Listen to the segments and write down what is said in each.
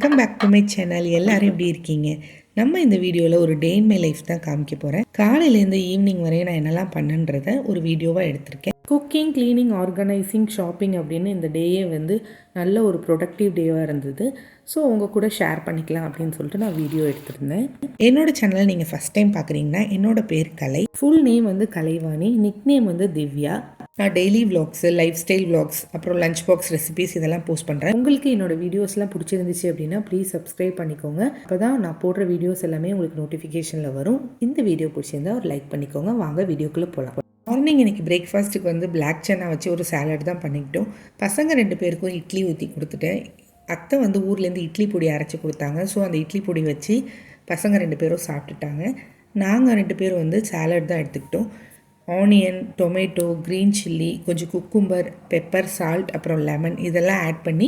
Welcome back to my channel. எல்லாரும் எப்படி இருக்கீங்க? நம்ம இந்த வீடியோவில் ஒரு டே இன் மை லைஃப் தான் காமிக்க போகிறேன். காலையிலேருந்து ஈவினிங் வரையும் நான் என்னெல்லாம் பண்ணுன்றதை ஒரு வீடியோவாக எடுத்திருக்கேன். குக்கிங், க்ளீனிங், ஆர்கனைசிங், ஷாப்பிங் அப்படின்னு இந்த டேயே வந்து நல்ல ஒரு ப்ரொடக்டிவ் டேவாக இருந்தது. ஸோ உங்கள் கூட ஷேர் பண்ணிக்கலாம் அப்படின்னு சொல்லிட்டு நான் வீடியோ எடுத்திருந்தேன். என்னோடய சேனலை நீங்கள் ஃபஸ்ட் டைம் பார்க்குறீங்கன்னா என்னோடய பேர் கலை. ஃபுல் நேம் வந்து கலைவாணி, நிக் நேம் வந்து திவ்யா. நான் daily vlogs, life style vlogs, அப்புறம் லஞ்ச் பாக்ஸ் ரெசிபிஸ் இதெல்லாம் போஸ்ட் பண்ணுறேன். உங்களுக்கு என்னோடய வீடியோஸ்லாம் பிடிச்சிருந்துச்சு அப்படின்னா ப்ளீஸ் சப்ஸ்கிரைப் பண்ணிக்கோங்க. அப்போ தான் நான் போடுற வீடியோஸ் எல்லாமே உங்களுக்கு நோட்டிஃபிகேஷனில் வரும். இந்த வீடியோ பிடிச்சிருந்தா ஒரு லைக் பண்ணிக்கோங்க. வாங்க வீடியோக்குள்ளே போகலாம். மார்னிங் இன்றைக்கி பிரேக்ஃபாஸ்ட்டுக்கு வந்து பிளாக் சன்னா வச்சு ஒரு சாலட் தான் பண்ணிக்கிட்டோம். பசங்க 2 பேருக்கும் இட்லி ஊற்றி கொடுத்துட்டேன். அத்தை வந்து ஊர்லேருந்து இட்லி பொடி அரைச்சி கொடுத்தாங்க. ஸோ அந்த இட்லி பொடி வச்சு பசங்க 2 பேரும் சாப்பிட்டுட்டாங்க. நாங்கள் 2 பேரும் வந்து சாலட் தான் எடுத்துக்கிட்டோம். ஆனியன், டொமேட்டோ, க்ரீன் சில்லி, கொஞ்சம் குக்கும்பர், பெப்பர், சால்ட், அப்புறம் லெமன் இதெல்லாம் ஆட் பண்ணி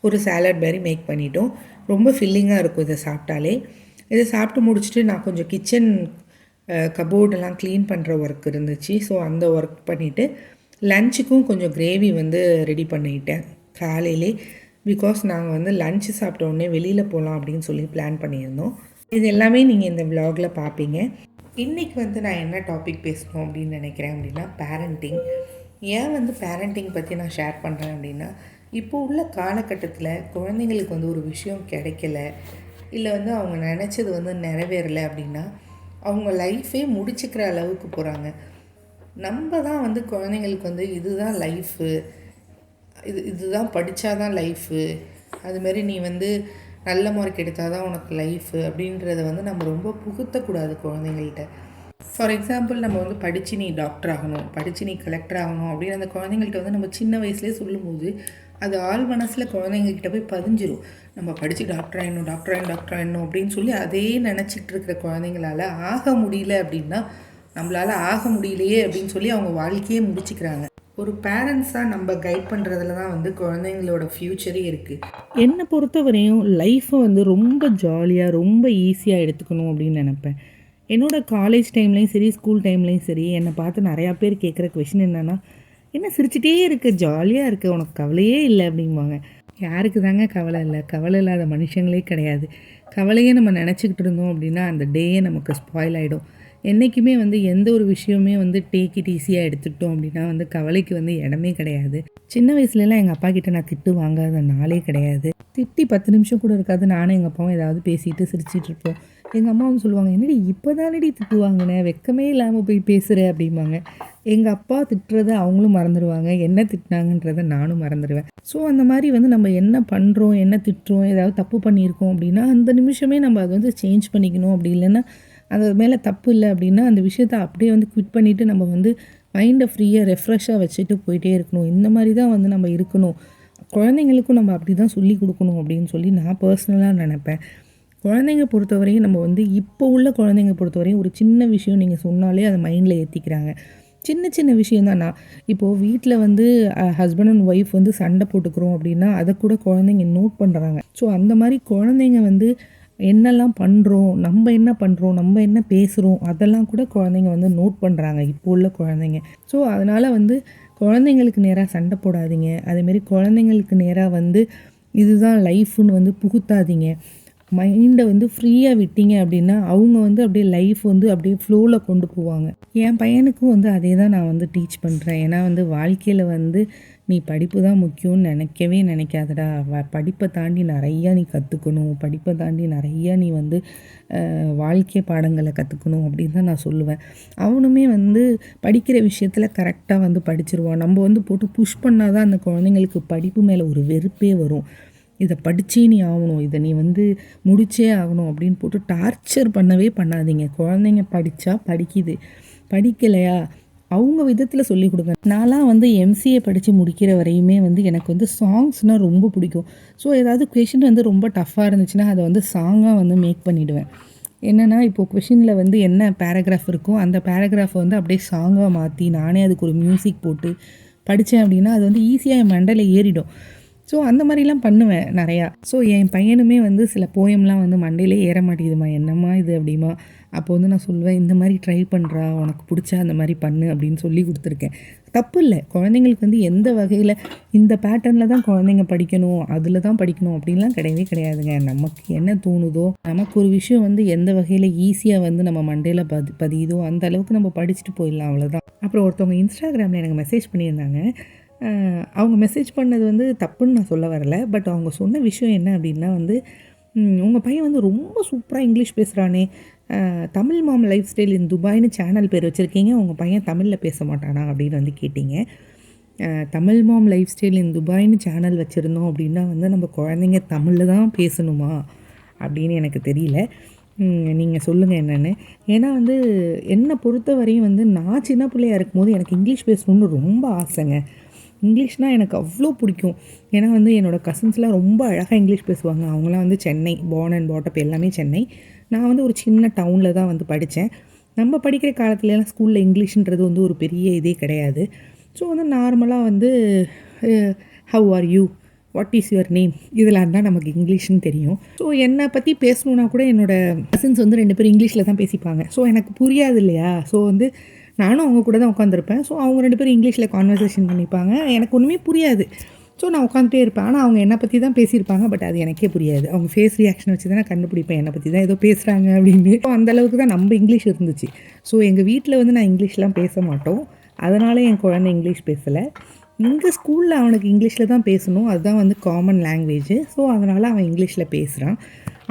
ஒரு சாலட் மாதிரி மேக் பண்ணிட்டோம். ரொம்ப ஃபில்லிங்காக இருக்கும் இதை சாப்பிட்டாலே. இதை சாப்பிட்டு முடிச்சுட்டு நான் கொஞ்சம் கிச்சன் கபோர்டெல்லாம் க்ளீன் பண்ணுற ஒர்க் இருந்துச்சு. ஸோ அந்த ஒர்க் பண்ணிவிட்டு லஞ்சுக்கும் கொஞ்சம் கிரேவி வந்து ரெடி பண்ணிட்டேன் காலையிலே. பிகாஸ் நாங்கள் வந்து லஞ்சு சாப்பிட்ட உடனே வெளியில் போகலாம் அப்படின்னு சொல்லி பிளான் பண்ணியிருந்தோம். இது எல்லாமே நீங்கள் இந்த விலாகில் பார்ப்பீங்க. இன்றைக்கி வந்து நான் என்ன டாபிக் பேசணும் அப்படின்னு நினைக்கிறேன் அப்படின்னா பேரண்டிங். ஏன் வந்து பேரண்டிங் பற்றி நான் ஷேர் பண்ணுறேன் அப்படின்னா, இப்போ உள்ள காலகட்டத்தில் குழந்தைங்களுக்கு வந்து ஒரு விஷயம் கிடைக்கல, இல்லை வந்து அவங்க நினச்சது வந்து நிறைவேறலை அப்படின்னா அவங்க லைஃபே முடிச்சுக்கிற அளவுக்கு போகிறாங்க. நம்ம தான் வந்து குழந்தைங்களுக்கு வந்து இதுதான் லைஃபு, இதுதான் படித்தா தான் லைஃபு, அதுமாரி நீ வந்து நல்ல மார்க் எடுத்தால் தான் உனக்கு லைஃபு அப்படின்றத வந்து நம்ம ரொம்ப புகுத்தக்கூடாது குழந்தைங்கள்கிட்ட. ஃபார் எக்ஸாம்பிள், நம்ம வந்து படித்து நீ டாக்டர் ஆகணும், படித்து நீ கலெக்டர் ஆகணும் அப்படின்னு அந்த குழந்தைங்கள்ட்ட வந்து நம்ம சின்ன வயசுலேயே சொல்லும்போது அது ஆள் மனசில் குழந்தைங்கக்கிட்ட போய் பதிஞ்சிரும். நம்ம படித்து டாக்டர் ஆகிடணும் அப்படின்னு சொல்லி அதே நினச்சிட்டு இருக்கிற குழந்தைங்களால் ஆக முடியல அப்படின்னா, நம்மளால் ஆக முடியலையே அப்படின்னு சொல்லி அவங்க வாழ்க்கையே முடிச்சுக்கிறாங்க. ஒரு பேரண்ட்ஸாக நம்ம கைட் பண்ணுறதுல தான் வந்து குழந்தைங்களோட ஃப்யூச்சரே இருக்குது. என்னை பொறுத்தவரையும் லைஃப்பை வந்து ரொம்ப ஜாலியாக, ரொம்ப ஈஸியாக எடுத்துக்கணும் அப்படின்னு நினப்பேன். என்னோடய காலேஜ் டைம்லேயும் சரி, ஸ்கூல் டைம்லேயும் சரி, என்னை பார்த்து நிறையா பேர் கேட்குற கொஷின் என்னென்னா, என்ன சிரிச்சிட்டே இருக்க, ஜாலியாக இருக்குது, உனக்கு கவலையே இல்லை அப்படிங்குவாங்க. யாருக்கு தாங்க கவலை இல்லை? கவலை இல்லாத மனுஷங்களே கிடையாது. கவலையே நம்ம நினச்சிக்கிட்டு இருந்தோம் அப்படின்னா அந்த டேயே நமக்கு ஸ்பாயில் ஆகிடும். என்றைக்குமே வந்து எந்த ஒரு விஷயமே வந்து டேக் இட் ஈஸியாக எடுத்துக்கிட்டோம் அப்படின்னா வந்து கவலைக்கு வந்து இடமே கிடையாது. சின்ன வயசுலலாம் எங்கள் அப்பா கிட்டே நான் திட்டு வாங்காத நாளே கிடையாது. திட்டி 10 நிமிஷம் கூட இருக்காது. நானும் எங்கள் அப்பாவும் ஏதாவது பேசிட்டு சிரிச்சிட்டு இருப்போம். எங்கள் அம்மா வந்து சொல்லுவாங்க, என்னடி இப்போ தானடி திட்டு வாங்கினேன், வெக்கமே இல்லாமல் போய் பேசுகிற அப்படிம்பாங்க. எங்கள் அப்பா திட்டுறதை அவங்களும் மறந்துடுவாங்க, என்ன திட்டினாங்கன்றதை நானும் மறந்துடுவேன். ஸோ அந்த மாதிரி வந்து நம்ம என்ன பண்ணுறோம், என்ன திட்டுறோம், ஏதாவது தப்பு பண்ணியிருக்கோம் அப்படின்னா அந்த நிமிஷமே நம்ம அதை வந்து சேஞ்ச் பண்ணிக்கணும். அப்படி இல்லைன்னா அது மேலே தப்பு இல்லை அப்படின்னா அந்த விஷயத்தை அப்படியே வந்து குவிட் பண்ணிவிட்டு நம்ம வந்து மைண்டை ஃப்ரீயாக ரெஃப்ரெஷ்ஷாக வச்சுட்டு போயிட்டே இருக்கணும். இந்த மாதிரி தான் வந்து நம்ம இருக்கணும். குழந்தைங்களுக்கும் நம்ம அப்படி தான் சொல்லி கொடுக்கணும் அப்படின்னு சொல்லி நான் பர்சனலாக நினப்பேன். குழந்தைங்க பொறுத்தவரையும் நம்ம வந்து இப்போ உள்ள குழந்தைங்க பொறுத்தவரையும் ஒரு சின்ன விஷயம் நீங்கள் சொன்னாலே அதை மைண்டில் ஏற்றிக்கிறாங்க. சின்ன சின்ன விஷயந்தான். நான் இப்போது வீட்டில் வந்து ஹஸ்பண்ட் அண்ட் ஒய்ஃப் வந்து சண்டை போட்டுக்கிறோம் அப்படின்னா அதை கூட குழந்தைங்க நோட் பண்ணுறாங்க. ஸோ அந்த மாதிரி குழந்தைங்க வந்து என்னெல்லாம் பண்ணுறோம், நம்ம என்ன பண்ணுறோம், நம்ம என்ன பேசுகிறோம், அதெல்லாம் கூட குழந்தைங்க வந்து நோட் பண்ணுறாங்க இப்போ உள்ள குழந்தைங்க. ஸோ அதனால் வந்து குழந்தைங்களுக்கு நேராக சண்டை போடாதீங்க. அதேமாரி குழந்தைங்களுக்கு நேராக வந்து இதுதான் லைஃப்னு வந்து புகுத்தாதீங்க. மைண்டை வந்து ஃப்ரீயாக விட்டீங்க அப்படின்னா அவங்க வந்து அப்படியே லைஃப் வந்து அப்படியே ஃப்ளோவில் கொண்டு போவாங்க. என் பையனுக்கும் வந்து அதே தான் நான் வந்து டீச் பண்ணுறேன். ஏன்னா வந்து வாழ்க்கையில் வந்து நீ படிப்பு தான் முக்கியம்னு நினைக்கவே நினைக்காதடா. படிப்பை தாண்டி நிறையா நீ கற்றுக்கணும், படிப்பை தாண்டி நிறையா நீ வந்து வாழ்க்கை பாடங்களை கற்றுக்கணும் அப்படின்னு தான் நான் சொல்லுவேன். அவனுமே வந்து படிக்கிற விஷயத்தில் கரெக்டாக வந்து படிச்சிருவான். நம்ம வந்து போட்டு புஷ் பண்ணால் தான் அந்த குழந்தைங்களுக்கு படிப்பு மேலே ஒரு வெறுப்பே வரும். இதை படித்தே நீ ஆகணும், இதை நீ வந்து முடிச்சே ஆகணும் அப்படின்னு போட்டு டார்ச்சர் பண்ணவே பண்ணாதீங்க. குழந்தைங்க படித்தா படிக்குது, படிக்கலையா அவங்க விதத்தில் சொல்லிக் கொடுங்க. நான்லாம் வந்து எம்சிஏ படித்து முடிக்கிற வரையுமே வந்து எனக்கு வந்து சாங்ஸ்னால் ரொம்ப பிடிக்கும். ஸோ ஏதாவது கொஷின் வந்து ரொம்ப டஃப்பாக இருந்துச்சுன்னா அதை வந்து சாங்காக வந்து மேக் பண்ணிவிடுவேன். என்னென்னா இப்போது கொஷினில் வந்து என்ன பேராகிராஃப் இருக்கோ அந்த பேராகிராஃபை வந்து அப்படியே சாங்காக மாற்றி நானே அதுக்கு ஒரு மியூசிக் போட்டு படித்தேன் அப்படின்னா அது வந்து ஈஸியாக என் மண்டையில் ஏறிடும். ஸோ அந்த மாதிரிலாம் பண்ணுவேன் நிறையா. ஸோ என் பையனுமே வந்து சில போயம்லாம் வந்து மண்டையிலே ஏற மாட்டேங்குதுமா, என்னம்மா இது அப்படிமா, அப்போ வந்து நான் சொல்லுவேன், இந்த மாதிரி ட்ரை பண்ணுறா, உனக்கு பிடிச்சா அந்த மாதிரி பண்ணு அப்படின்னு சொல்லி கொடுத்துருக்கேன். தப்பு இல்லை, குழந்தைங்களுக்கு வந்து எந்த வகையில் இந்த பேட்டர்னில் தான் குழந்தைங்க படிக்கணும், அதில் தான் படிக்கணும் அப்படின்லாம் கிடையவே கிடையாதுங்க. நமக்கு என்ன தோணுதோ, நமக்கு ஒரு விஷயம் வந்து எந்த வகையில் ஈஸியாக வந்து நம்ம மண்டையில் பதியுதோ அந்த அளவுக்கு நம்ம படிச்சுட்டு போயிடலாம், அவ்வளோதான். அப்புறம் ஒருத்தவங்க இன்ஸ்டாகிராமில் எனக்கு மெசேஜ் பண்ணியிருந்தாங்க. அவங்க மெசேஜ் பண்ணது வந்து தப்புன்னு நான் சொல்ல வரல. பட் அவங்க சொன்ன விஷயம் என்ன அப்படின்னா வந்து, உங்கள் பையன் வந்து ரொம்ப சூப்பராக இங்கிலீஷ் பேசுகிறானே, Tamil mom lifestyle in துபாய்னு சேனல் பேர் வச்சுருக்கீங்க, உங்கள் பையன் தமிழில் பேச மாட்டானா அப்படின்னு வந்து கேட்டிங்க. Tamil mom lifestyle in துபாய்னு சேனல் வச்சுருந்தோம் அப்படின்னா வந்து நம்ம குழந்தைங்க தமிழில் தான் பேசணுமா அப்படின்னு எனக்கு தெரியல. நீங்கள் சொல்லுங்கள் என்னென்னு. ஏன்னா வந்து என்னை பொறுத்த வரையும் வந்து நான் சின்ன பிள்ளையா இருக்கும்போது எனக்கு இங்கிலீஷ் பேசணுன்னு ரொம்ப ஆசைங்க. இங்கிலீஷ்னால் எனக்கு அவ்வளோ பிடிக்கும். ஏன்னா வந்து என்னோடய கசின்ஸ்லாம் ரொம்ப அழகாக இங்கிலீஷ் பேசுவாங்க. அவங்களாம் வந்து சென்னை பார்ன் அண்ட் பாட்டப் எல்லாமே சென்னை. நான் வந்து ஒரு சின்ன டவுனில் தான் வந்து படித்தேன். நம்ம படிக்கிற காலத்துலலாம் ஸ்கூலில் இங்கிலீஷ்ன்றது வந்து ஒரு பெரிய இதே கிடையாது. ஸோ வந்து நார்மலாக வந்து how are you, what is your name, இதெல்லாம் தான் நமக்கு இங்கிலீஷ்னு தெரியும். ஸோ என்னை பற்றி பேசணுன்னா கூட என்னோடய கசின்ஸ் வந்து 2 பேரும் இங்கிலீஷில் தான் பேசிப்பாங்க. ஸோ எனக்கு புரியாது இல்லையா. ஸோ வந்து நானும் அவங்க கூட தான் உட்காந்துருப்பேன். ஸோ அவங்க 2 பேரும் இங்கிலீஷில் கான்வர்சேஷன் பண்ணிப்பாங்க. எனக்கு ஒன்றுமே புரியாது. ஸோ நான் உட்காந்துட்டே இருப்பேன். ஆனால் அவங்க என்னை பற்றி தான் பேசியிருப்பாங்க. பட் அது எனக்கே புரியாது. அவங்க ஃபேஸ் ரியாக்ஷன் வச்சு தான் நான் கண்டுபிடிப்பேன் என்னை பற்றி தான் ஏதோ பேசுகிறாங்க அப்படின்னு. ஸோ அந்தளவுக்கு தான் நம்ம இங்கிலீஷ் இருந்துச்சு. ஸோ எங்கள் வீட்டில் வந்து நான் இங்கிலீஷ்லாம் பேச மாட்டோம். அதனால் என் குழந்தை இங்கிலீஷ் பேசலை. இங்கே ஸ்கூலில் அவனுக்கு இங்கிலீஷில் தான் பேசணும், அதுதான் வந்து காமன் லாங்குவேஜ். ஸோ அதனால் அவன் இங்கிலீஷில் பேசுகிறான்.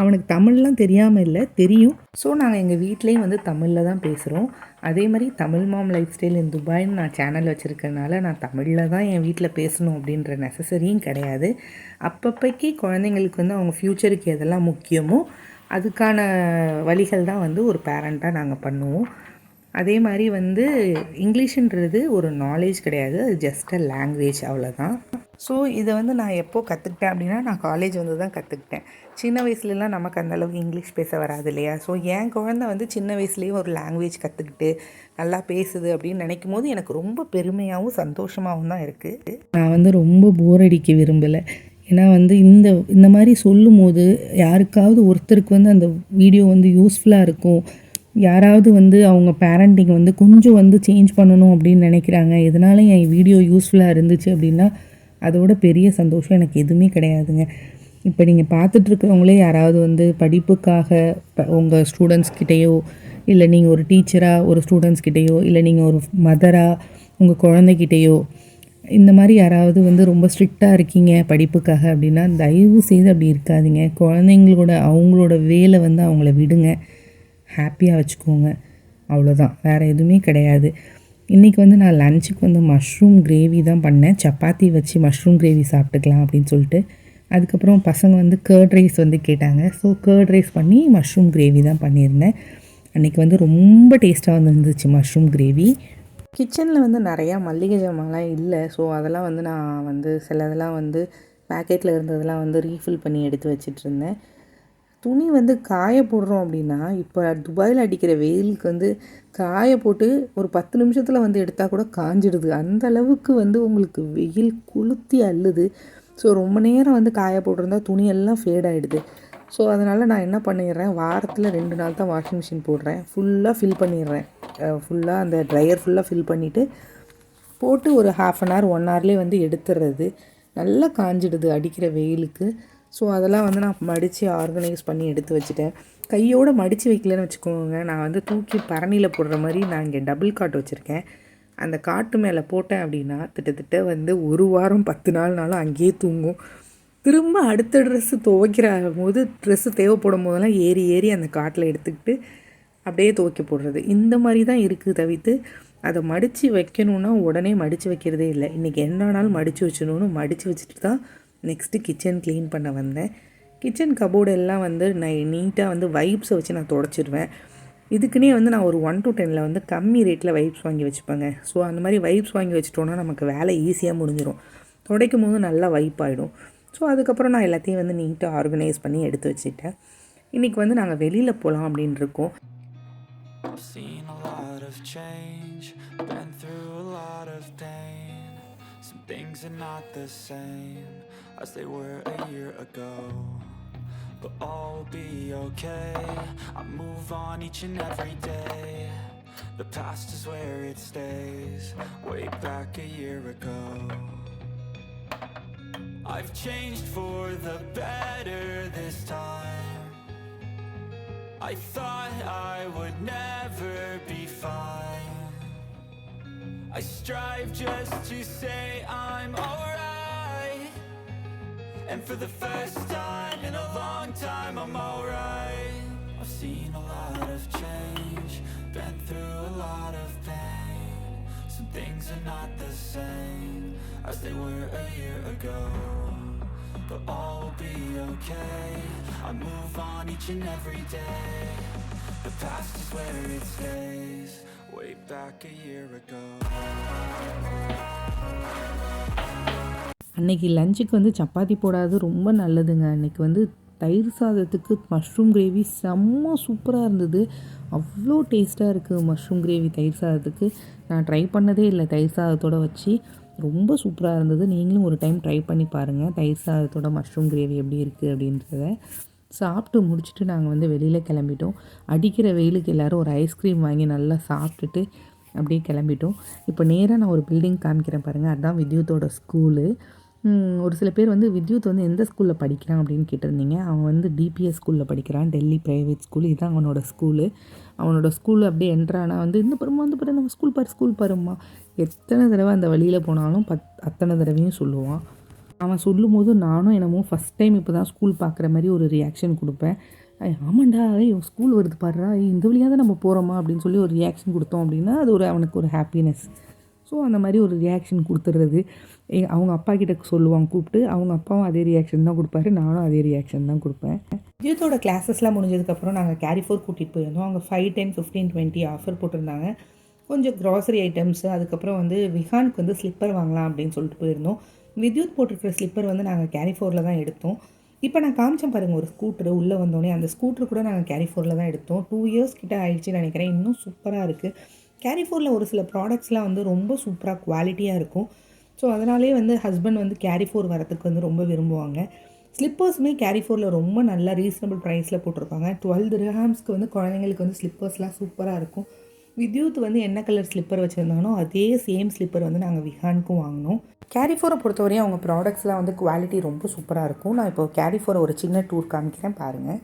அவனுக்கு தமிழ்லாம் தெரியாமல் இல்லை, தெரியும். ஸோ நாங்கள் எங்கள் வீட்லேயும் வந்து தமிழில் தான் பேசுகிறோம். அதே மாதிரி Tamil mom lifestyle in துபாய்னு நான் சேனல் வச்சுருக்கனால நான் தமிழில் தான் என் வீட்டில் பேசணும் அப்படின்ற நெசசரியும் கிடையாது. அப்பப்போக்கி குழந்தைங்களுக்கு வந்து அவங்க ஃப்யூச்சருக்கு எதெல்லாம் முக்கியமோ அதுக்கான வழிகள் தான் வந்து ஒரு பேரண்ட்டாக நாங்கள் பண்ணுவோம். அதே மாதிரி வந்து இங்கிலீஷுன்றது ஒரு நாலேஜ் கிடையாது, அது ஜஸ்ட் அ லாங்குவேஜ், அவ்வளோதான். ஸோ இதை வந்து நான் எப்போது கற்றுக்கிட்டேன் அப்படின்னா, நான் காலேஜ் வந்து தான் கற்றுக்கிட்டேன். சின்ன வயசுலலாம் நமக்கு அந்தளவுக்கு இங்கிலீஷ் பேச வராது இல்லையா. ஸோ என் குழந்தை வந்து சின்ன வயசுலேயே ஒரு லாங்குவேஜ் கற்றுக்கிட்டு நல்லா பேசுது அப்படின்னு நினைக்கும் போது எனக்கு ரொம்ப பெருமையாகவும் சந்தோஷமாகவும் தான் இருக்குது. நான் வந்து ரொம்ப போர் அடிக்க விரும்பலை. ஏன்னா வந்து இந்த மாதிரி சொல்லும் போது யாருக்காவது ஒருத்தருக்கு வந்து அந்த வீடியோ வந்து யூஸ்ஃபுல்லாக இருக்கும், யாராவது வந்து அவங்க பேரண்டிங் வந்து கொஞ்சம் வந்து சேஞ்ச் பண்ணணும் அப்படின்னு நினைக்கிறாங்க, இதனால என் வீடியோ யூஸ்ஃபுல்லாக இருந்துச்சு அப்படின்னா அதோட பெரிய சந்தோஷம் எனக்கு எதுவுமே கிடையாதுங்க. இப்போ நீங்கள் பார்த்துட்ருக்கிறவங்களே யாராவது வந்து படிப்புக்காக உங்கள் ஸ்டூடெண்ட்ஸ்கிட்டேயோ, இல்லை நீங்கள் ஒரு டீச்சராக ஒரு ஸ்டூடெண்ட்ஸ்கிட்டேயோ, இல்லை நீங்கள் ஒரு மதராக உங்கள் குழந்தைகிட்டேயோ இந்த மாதிரி யாராவது வந்து ரொம்ப ஸ்ட்ரிக்டாக இருக்கீங்க படிப்புக்காக அப்படின்னா தயவு செய்து அப்படி இருக்காதீங்க. குழந்தைங்களோட அவங்களோட வேலை வந்து அவங்கள விடுங்க, ஹாப்பியாக வச்சுக்கோங்க, அவ்வளோதான், வேறு எதுவுமே கிடையாது. இன்றைக்கி வந்து நான் லஞ்சுக்கு வந்து மஷ்ரூம் கிரேவி தான் பண்ணேன். சப்பாத்தி வச்சு மஷ்ரூம் கிரேவி சாப்பிட்டுக்கலாம் அப்படின்னு சொல்லிட்டு. அதுக்கப்புறம் பசங்க வந்து கர்ட் ரைஸ் வந்து கேட்டாங்க. ஸோ கர்ட் ரைஸ் பண்ணி மஷ்ரூம் கிரேவி தான் பண்ணியிருந்தேன். அன்றைக்கி வந்து ரொம்ப டேஸ்ட்டாக வந்துருந்துச்சு மஷ்ரூம் கிரேவி. கிச்சனில் வந்து நிறையா மல்லிகை ஜாமான்லாம் இல்லை. ஸோ அதெல்லாம் வந்து நான் வந்து சிலதெல்லாம் வந்து பேக்கெட்டில் இருந்ததெல்லாம் வந்து ரீஃபில் பண்ணி எடுத்து வச்சிட்ருந்தேன். துணி வந்து காய போடுறோம் அப்படின்னா, இப்போ துபாயில் அடிக்கிற வெயிலுக்கு வந்து காய போட்டு ஒரு 10 நிமிஷத்தில் வந்து எடுத்தால் கூட காஞ்சிடுது. அந்த அளவுக்கு வந்து உங்களுக்கு வெயில் கொளுத்தி அள்ளுது. ஸோ ரொம்ப நேரம் வந்து காய போட்டிருந்தா துணியெல்லாம் ஃபேட் ஆகிடுது. ஸோ அதனால் நான் என்ன பண்ணிடுறேன், வாரத்தில் 2 நாள் தான் வாஷிங் மிஷின் போடுறேன். ஃபுல்லாக ஃபில் பண்ணிடுறேன். ஃபுல்லாக அந்த ட்ரையர் ஃபுல்லாக ஃபில் பண்ணிவிட்டு போட்டு ஒரு 1/2 அன் ஹவர் 1 ஹவர்லேயே வந்து எடுத்துடுறது. நல்லா காஞ்சிடுது அடிக்கிற வெயிலுக்கு. ஸோ அதெல்லாம் வந்து நான் மடித்து ஆர்கனைஸ் பண்ணி எடுத்து வச்சுட்டேன். கையோடு மடித்து வைக்கலன்னு வச்சுக்கோங்க, நான் வந்து தூக்கி பரணியில் போடுற மாதிரி நான் இங்கே டபுள் காட் வச்சுருக்கேன். அந்த காட்டு மேலே போட்டேன் அப்படின்னா கிட்டத்தட்ட வந்து 1 வாரம் 10 நாள்னாலும் அங்கேயே தூங்கும். திரும்ப அடுத்த ட்ரெஸ்ஸு துவைக்கிற போது ட்ரெஸ்ஸு தேவைப்படும் போதெல்லாம் ஏறி ஏறி அந்த காட்டில் எடுத்துக்கிட்டு அப்படியே துவைக்க போடுறது. இந்த மாதிரி தான் இருக்குது தவிர்த்து அதை மடித்து வைக்கணுன்னா உடனே மடித்து வைக்கிறதே இல்லை. இன்றைக்கி என்னன்னாலும் மடித்து வச்சணுன்னு மடித்து வச்சுட்டு தான் நெக்ஸ்ட்டு கிச்சன் க்ளீன் பண்ண வந்தேன். கிச்சன் கபோர்டு எல்லாம் வந்து நான் நீட்டாக வந்து வைப்ஸை வச்சு நான் துடைச்சிடுவேன். இதுக்குன்னே வந்து நான் ஒரு 1 to 10 வந்து கம்மி ரேட்டில் வைப்ஸ் வாங்கி வச்சுப்பேங்க. ஸோ அந்த மாதிரி வைப்ஸ் வாங்கி வச்சிட்டோன்னா நமக்கு வேலை ஈஸியாக முடிஞ்சிடும். துடைக்கும் போது நல்லா வைப் ஆகிடும். ஸோ அதுக்கப்புறம் நான் எல்லாத்தையும் வந்து நீட்டாக ஆர்கனைஸ் பண்ணி எடுத்து வச்சுட்டேன். இன்றைக்கி வந்து நாங்கள் வெளியில் போகலாம் அப்படின்னு இருக்கோம். Things are not the same as they were a year ago. but all will be okay. I move on each and every day. The past is where it stays, way back a year ago. I've changed for the better this time. I thought I would never be fine. I strive just to say I'm alright. And for the first time in a long time, I'm alright. I've seen a lot of change, been through a lot of pain. Some things are not the same as they were a year ago, but all will be okay. I move on each and every day. The past is where it stays, way back a year ago. அன்றைக்கி லஞ்சுக்கு வந்து சப்பாத்தி போடாது ரொம்ப நல்லதுங்க. அன்றைக்கி வந்து தயிர் சாதத்துக்கு மஷ்ரூம் கிரேவி செம்ம சூப்பராக இருந்தது. அவ்வளோ டேஸ்ட்டாக இருக்குது மஷ்ரூம் கிரேவி தயிர் சாதத்துக்கு. நான் ட்ரை பண்ணதே இல்லை தயிர் சாதத்தோடு வச்சு. ரொம்ப சூப்பராக இருந்தது. நீங்களும் ஒரு டைம் ட்ரை பண்ணி பாருங்கள் தயிர் சாதத்தோட மஷ்ரூம் கிரேவி எப்படி இருக்குது அப்படின்றத. சாப்பிட்டு முடிச்சுட்டு நாங்கள் வந்து வெளியில் கிளம்பிட்டோம். அடிக்கிற வெயிலுக்கு எல்லோரும் ஒரு ஐஸ்கிரீம் வாங்கி நல்லா சாப்பிட்டுட்டு அப்படியே கிளம்பிட்டோம். இப்போ நேராக நான் ஒரு பில்டிங் காமிக்கிறேன் பாருங்கள். அதுதான் வித்யுத்தோட ஸ்கூலு. ஒரு சில பேர் வந்து வித்யுத் வந்து எந்த ஸ்கூலில் படிக்கிறான் அப்படின்னு கேட்டிருந்தீங்க. அவன் வந்து டிபிஎஸ் ஸ்கூலில் படிக்கிறான், டெல்லி ப்ரைவேட் ஸ்கூல். இதுதான் அவனோட ஸ்கூலு. அவனோட ஸ்கூலு அப்படியே என்ட்ரானா வந்து இந்த பருமா அந்த பரு நம்ம ஸ்கூல் பாருமா. எத்தனை தடவை அந்த வழியில் போனாலும் அத்தனை தடவையும் சொல்லுவான். அவன் சொல்லும் போது நானும் என்னமோ ஃபஸ்ட் டைம் இப்போ தான் ஸ்கூல் பார்க்குற மாதிரி ஒரு ரியாக்ஷன் கொடுப்பேன். ஆமாண்டா ஸ்கூல் வருது பாடுறா, இந்த வழியாக தான் நம்ம போகிறோமா அப்படின்னு சொல்லி ஒரு ரியாக்ஷன் கொடுத்தோம் அப்படின்னா அது அவனுக்கு ஒரு ஹாப்பினஸ். ஸோ அந்த மாதிரி ஒரு ரியாக்ஷன் கொடுத்துட்றது. அவங்க அப்பா கிட்ட சொல்லுவாங்க கூப்பிட்டு, அவங்க அப்பாவும் அதே ரியாக்ஷன் தான் கொடுப்பாரு, நானும் அதே ரியாக்ஷன் தான் கொடுப்பேன். வித்யுத்தோட கிளாஸஸ்லாம் முடிஞ்சதுக்கப்புறம் நாங்கள் கேரிஃபோர் கூட்டிகிட்டு போயிருந்தோம். அங்கே 5, 10, 15, 20 ஆஃபர் போட்டிருந்தாங்க. கொஞ்சம் க்ராசரி ஐட்டம்ஸு, அதுக்கப்புறம் வந்து விஹானுக்கு வந்து ஸ்லிப்பர் வாங்கலாம் அப்படின்னு சொல்லிட்டு போயிருந்தோம். வித்யுத் போட்டிருக்கிற ஸ்லிப்பர் வந்து நாங்கள் கேரிஃபோரில் தான் எடுத்தோம். இப்போ நான் காமிச்சேன் பாருங்கள் ஒரு ஸ்கூட்ரு. உள்ளே வந்தோடனே அந்த ஸ்கூட்ரு கூட நாங்கள் கேரிஃபோரில் தான் எடுத்தோம். 2 இயர்ஸ் கிட்ட ஆயிடுச்சுன்னு நினைக்கிறேன். இன்னும் சூப்பராக இருக்குது. கேரிஃபோரில் ஒரு சில ப்ராடக்ட்ஸ்லாம் வந்து ரொம்ப சூப்பராக குவாலிட்டியாக இருக்கும். ஸோ அதனாலே வந்து ஹஸ்பண்ட் வந்து கேரிஃபோர் வரத்துக்கு வந்து ரொம்ப விரும்புவாங்க. ஸ்லிப்பர்ஸுமே கேரிஃபோரில் ரொம்ப நல்லா ரீசனபிள் ப்ரைஸில் போட்டிருப்பாங்க. 12 dirhamsக்கு வந்து குழந்தைங்களுக்கு வந்து ஸ்லிப்பர்ஸ்லாம் சூப்பராக இருக்கும். வித்யுத் வந்து என்ன கலர் ஸ்லிப்பர் வச்சுருந்தானோ அதே சேம் ஸ்லிப்பர் வந்து நாங்கள் விஹானுக்கும் வாங்கினோம். கேரிஃபோரை பொறுத்தவரையும் அவங்க ப்ராடக்ட்ஸ்லாம் வந்து குவாலிட்டி ரொம்ப சூப்பராக இருக்கும். நான் இப்போ கேரிஃபோரை ஒரு சின்ன டூர் காமிக்கிறேன் பாருங்கள்.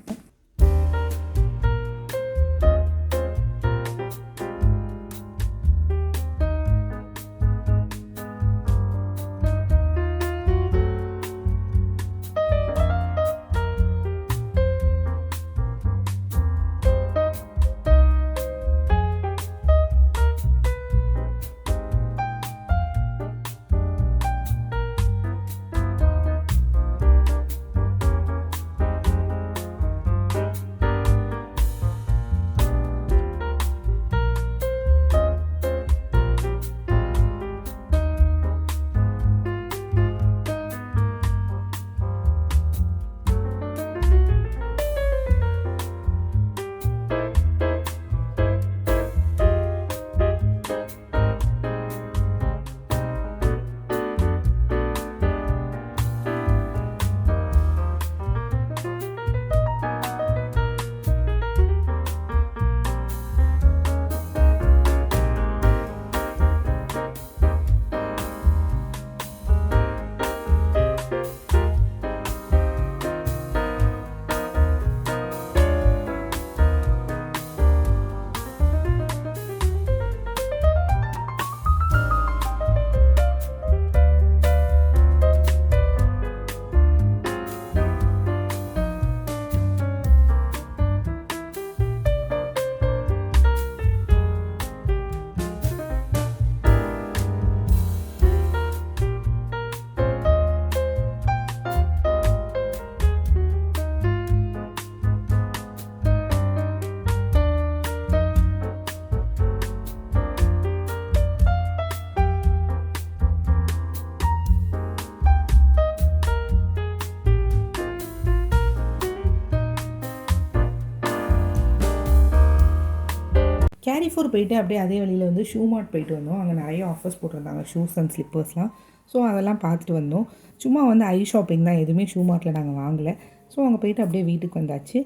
கேரிஃபோர் போயிட்டு அப்படியே அதே வழியில் வந்து ஷூ மார்ட் போயிட்டு வந்தோம். அங்கே நிறைய ஆஃபர்ஸ் போட்டிருந்தாங்க ஷூஸ் அண்ட் ஸ்லிப்பர்ஸ்லாம். ஸோ அதெல்லாம் பார்த்துட்டு வந்தோம். சும்மா வந்து ஐ ஷாப்பிங் தான், எதுவுமே ஷூ மார்ட்டில் நாங்கள் வாங்கலை. ஸோ அங்கே போயிட்டு அப்படியே வீட்டுக்கு வந்தாச்சு.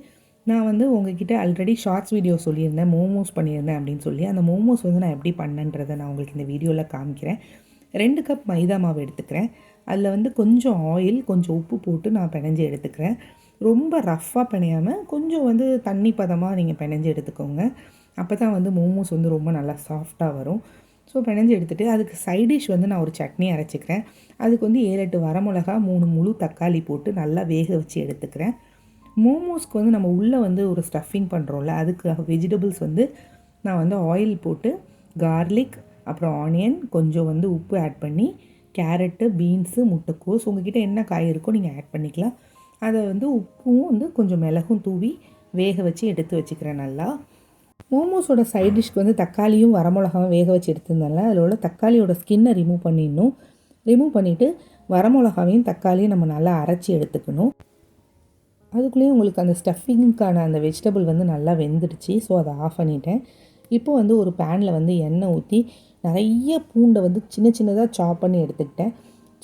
நான் வந்து உங்ககிட்ட ஆல்ரெடி ஷார்ட்ஸ் வீடியோ சொல்லியிருந்தேன், மோமோஸ் பண்ணியிருந்தேன் அப்படின்னு சொல்லி. அந்த மோமோஸ் வந்து நான் எப்படி பண்ணேன்றதை நான் உங்களுக்கு இந்த வீடியோவில் காமிக்கிறேன். 2 கப் மைதா மாவு எடுத்துக்கிறேன். அதில் வந்து கொஞ்சம் ஆயில், கொஞ்சம் உப்பு போட்டு நான் பிணைஞ்சு எடுத்துக்கிறேன். ரொம்ப ரஃப்பாக பிணையாமல் கொஞ்சம் வந்து தண்ணி பதமாக நீங்கள் பிணைஞ்சு எடுத்துக்கோங்க. அப்போ தான் வந்து மோமோஸ் வந்து ரொம்ப நல்லா சாஃப்டாக வரும். ஸோ பிணைஞ்சு எடுத்துகிட்டு அதுக்கு சைடிஷ் வந்து நான் ஒரு சட்னி அரைச்சிக்கிறேன். அதுக்கு வந்து 7-8 வரமிளகா, 3 முழு தக்காளி போட்டு நல்லா வேக வச்சு எடுத்துக்கிறேன். மோமோஸ்க்கு வந்து நம்ம உள்ளே வந்து ஒரு ஸ்டஃபிங் பண்ணுறோம்ல, அதுக்கு வெஜிடபிள்ஸ் வந்து நான் வந்து ஆயில் போட்டு கார்லிக், அப்புறம் ஆனியன், கொஞ்சம் வந்து உப்பு ஆட் பண்ணி, கேரட்டு, பீன்ஸு, முட்டைக்கோஸ் உங்கள்கிட்ட என்ன காய் இருக்கோ நீங்கள் ஆட் பண்ணிக்கலாம். அதை வந்து உப்பும் வந்து கொஞ்சம் மிளகும் தூவி வேக வச்சு எடுத்து வச்சுக்கிறேன் நல்லா. மோமோஸோட சைட் டிஷ்க்கு வந்து தக்காளியும் வரமிளகாவும் வேக வச்சு எடுத்திருந்தால அதில் உள்ள தக்காளியோட ஸ்கின்னை ரிமூவ் பண்ணிடணும். ரிமூவ் பண்ணிவிட்டு வரமிளகாவையும் தக்காளியும் நம்ம நல்லா அரைச்சி எடுத்துக்கணும். அதுக்குள்ளேயும் உங்களுக்கு அந்த ஸ்டஃபிங்க்கான அந்த வெஜிடபிள் வந்து நல்லா வெந்துடுச்சு. ஸோ அதை ஆஃப் பண்ணிட்டேன். இப்போ வந்து ஒரு பேனில் வந்து எண்ணெய் ஊற்றி நிறைய பூண்டை வந்து சின்ன சின்னதாக சாப் பண்ணி எடுத்துக்கிட்டேன்.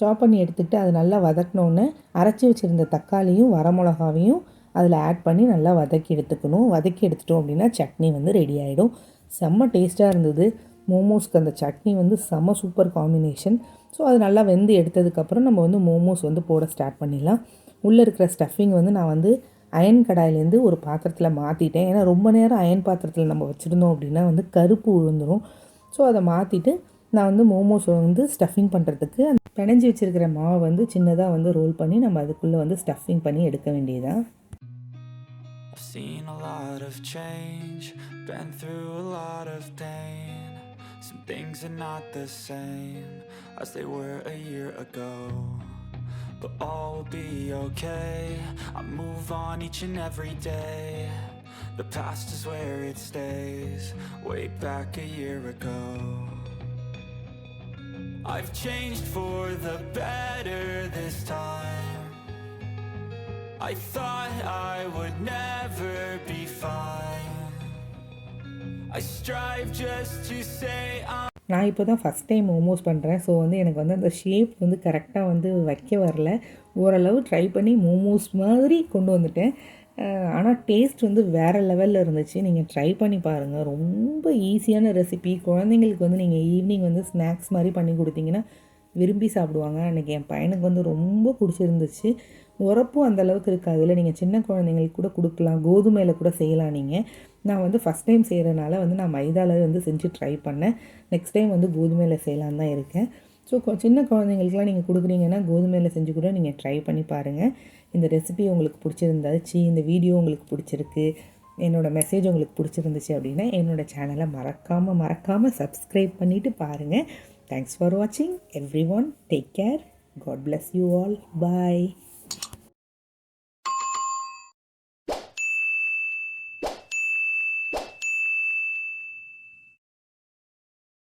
சாப் பண்ணி எடுத்துக்கிட்டு அது நல்லா வதக்கினோன்னே அரைச்சி வச்சுருந்த தக்காளியும் வரமிளகாவையும் அதில் ஆட் பண்ணி நல்லா வதக்கி எடுத்துக்கணும். வதக்கி எடுத்துட்டோம் அப்படின்னா சட்னி வந்து ரெடி ஆகிடும். செம்ம டேஸ்ட்டாக இருந்தது. மோமோஸ்க்கு அந்த சட்னி வந்து செம்ம சூப்பர் காம்பினேஷன். ஸோ அது நல்லா வெந்து எடுத்ததுக்கப்புறம் நம்ம வந்து மோமோஸ் வந்து போட ஸ்டார்ட் பண்ணிடலாம். உள்ளே இருக்கிற ஸ்டஃபிங் வந்து நான் வந்து அயன் கடாயிலேருந்து ஒரு பாத்திரத்தில் மாற்றிட்டேன். ஏன்னா ரொம்ப நேரம் அயன் பாத்திரத்தில் நம்ம வச்சுருந்தோம் அப்படின்னா வந்து கருப்பு விழுந்துடும். ஸோ அதை மாற்றிட்டு நான் வந்து மோமோஸ் வந்து ஸ்டஃபிங் பண்ணுறதுக்கு அந்த பிணைஞ்சி வச்சுருக்கிற மாவை வந்து சின்னதாக வந்து ரோல் பண்ணி நம்ம அதுக்குள்ளே வந்து ஸ்டஃபிங் பண்ணி எடுக்க வேண்டியதான். I've seen a lot of change, been through a lot of pain. Some things are not the same as they were a year ago, but all will be okay. I move on each and every day. The past is where it stays, way back a year ago. I've changed for the better this time. I thought I would never be fine. I strive just to say நான் இப்போ தான் first time momos பண்ணுறேன். So வந்து எனக்கு வந்து அந்த shape வந்து கரெக்டாக வந்து வைக்க வரல. ஓரளவு ட்ரை பண்ணி மோமோஸ் மாதிரி கொண்டு வந்துட்டேன். ஆனால் டேஸ்ட் வந்து வேறு லெவலில் இருந்துச்சு. நீங்கள் ட்ரை பண்ணி பாருங்கள். ரொம்ப ஈஸியான ரெசிபி. குழந்தைங்களுக்கு வந்து நீங்கள் ஈவினிங் வந்து ஸ்நாக்ஸ் மாதிரி பண்ணி கொடுத்தீங்கன்னா விரும்பி சாப்பிடுவாங்க. அன்றைக்கி என் பையனுக்கு வந்து ரொம்ப பிடிச்சிருந்துச்சு. உரப்பும் அந்தளவுக்கு இருக்காது. இல்லை நீங்கள் சின்ன குழந்தைங்களுக்கு கூட கொடுக்கலாம். கோதுமையில் கூட செய்யலாம் நீங்கள். நான் வந்து ஃபஸ்ட் டைம் செய்கிறனால வந்து நான் மைதாவில் வந்து செஞ்சு ட்ரை பண்ணேன். நெக்ஸ்ட் டைம் வந்து கோதுமையில் செய்யலான்னு தான் இருக்கேன். ஸோ சின்ன குழந்தைங்களுக்குலாம் நீங்கள் கொடுக்குறீங்கன்னா கோதுமையில் செஞ்சு கூட நீங்கள் ட்ரை பண்ணி பாருங்கள். இந்த ரெசிபி உங்களுக்கு பிடிச்சிருந்தாச்சு, இந்த வீடியோ உங்களுக்கு பிடிச்சிருக்கு, என்னோடய மெசேஜ் உங்களுக்கு பிடிச்சிருந்துச்சு அப்படின்னா என்னோடய சேனலை மறக்காமல் சப்ஸ்கிரைப் பண்ணிவிட்டு பாருங்கள். தேங்க்ஸ் ஃபார் வாட்சிங் every one. Take care. God bless you all. Bye.